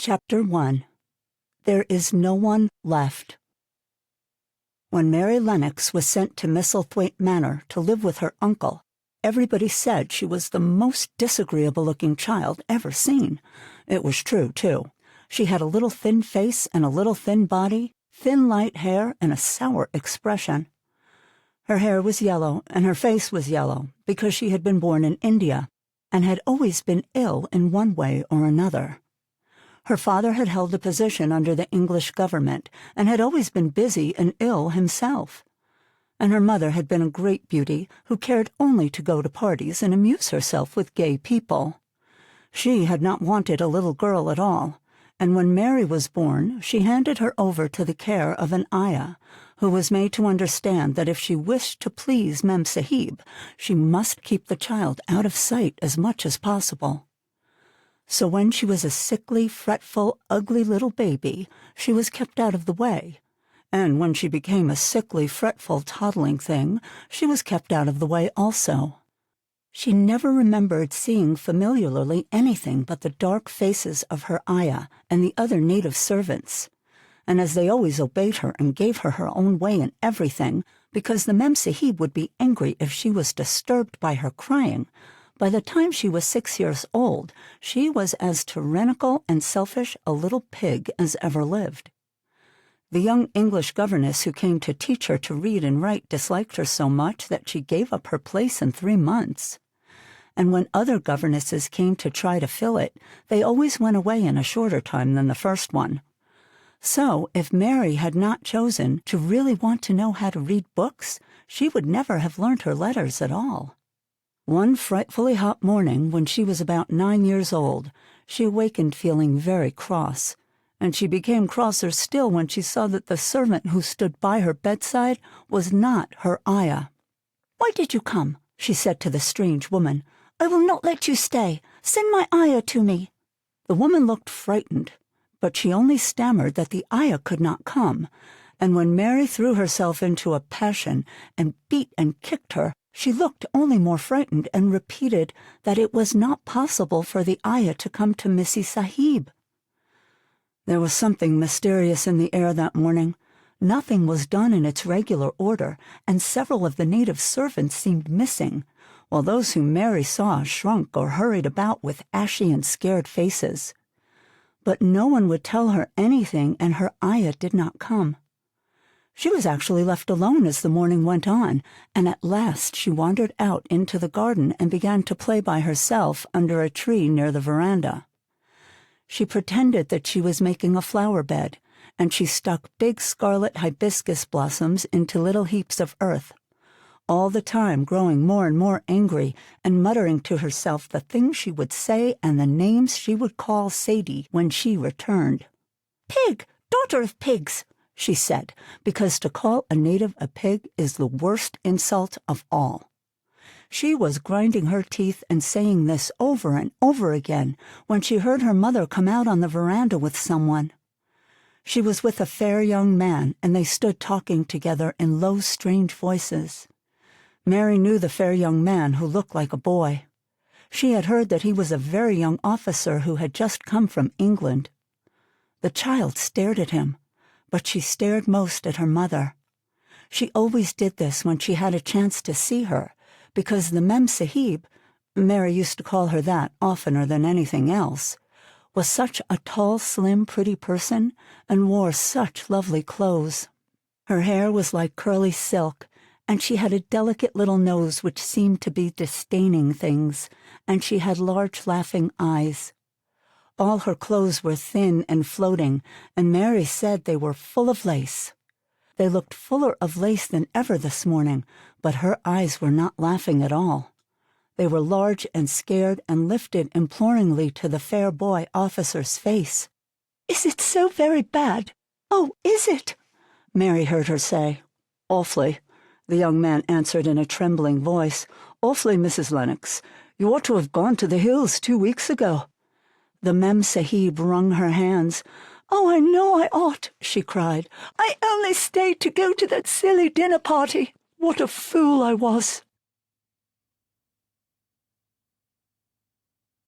Chapter 1. There is no one left. When Mary Lennox was sent to Misselthwaite Manor to live with her uncle, everybody said she was the most disagreeable-looking child ever seen. It was true, too. She had a little thin face and a little thin body, thin light hair, and a sour expression. Her hair was yellow, and her face was yellow, because she had been born in India, and had always been ill in one way or another. Her father had held a position under the English government, and had always been busy and ill himself. And her mother had been a great beauty, who cared only to go to parties and amuse herself with gay people. She had not wanted a little girl at all, and when Mary was born, she handed her over to the care of an ayah, who was made to understand that if she wished to please Mem Sahib, she must keep the child out of sight as much as possible. So when she was a sickly, fretful, ugly little baby, she was kept out of the way, and when she became a sickly, fretful, toddling thing, she was kept out of the way also. She never remembered seeing familiarly anything but the dark faces of her ayah and the other native servants, and as they always obeyed her and gave her her own way in everything, because the Mem Sahib would be angry if she was disturbed by her crying, by the time she was 6 years old, she was as tyrannical and selfish a little pig as ever lived. The young English governess who came to teach her to read and write disliked her so much that she gave up her place in 3 months. And when other governesses came to try to fill it, they always went away in a shorter time than the first one. So, if Mary had not chosen to really want to know how to read books, she would never have learned her letters at all. One frightfully hot morning, when she was about 9 years old, she awakened feeling very cross, and she became crosser still when she saw that the servant who stood by her bedside was not her ayah. "Why did you come?" she said to the strange woman. "I will not let you stay. Send my ayah to me." The woman looked frightened, but she only stammered that the ayah could not come, and when Mary threw herself into a passion and beat and kicked her, she looked only more frightened and repeated that it was not possible for the ayah to come to Missy Sahib. There was something mysterious in the air that morning. Nothing was done in its regular order, and several of the native servants seemed missing, while those whom Mary saw shrunk or hurried about with ashy and scared faces. But no one would tell her anything, and her ayah did not come. She was actually left alone as the morning went on, and at last she wandered out into the garden and began to play by herself under a tree near the veranda. She pretended that she was making a flower bed, and she stuck big scarlet hibiscus blossoms into little heaps of earth, all the time growing more and more angry and muttering to herself the things she would say and the names she would call Sadie when she returned. "Pig! Daughter of pigs!" she said, because to call a native a pig is the worst insult of all. She was grinding her teeth and saying this over and over again when she heard her mother come out on the veranda with someone. She was with a fair young man, and they stood talking together in low, strange voices. Mary knew the fair young man who looked like a boy. She had heard that he was a very young officer who had just come from England. The child stared at him, but she stared most at her mother. She always did this when she had a chance to see her, because the Mem Sahib, Mary used to call her that oftener than anything else, was such a tall, slim, pretty person, and wore such lovely clothes. Her hair was like curly silk, and she had a delicate little nose which seemed to be disdaining things, and she had large laughing eyes. All her clothes were thin and floating, and Mary said they were full of lace. They looked fuller of lace than ever this morning, but her eyes were not laughing at all. They were large and scared and lifted imploringly to the fair boy officer's face. "Is it so very bad? Oh, is it?" Mary heard her say. "Awfully," the young man answered in a trembling voice. "Awfully, Mrs. Lennox. You ought to have gone to the hills 2 weeks ago." The Mem Sahib wrung her hands. "Oh, I know I ought," she cried. "I only stayed to go to that silly dinner party. What a fool I was!"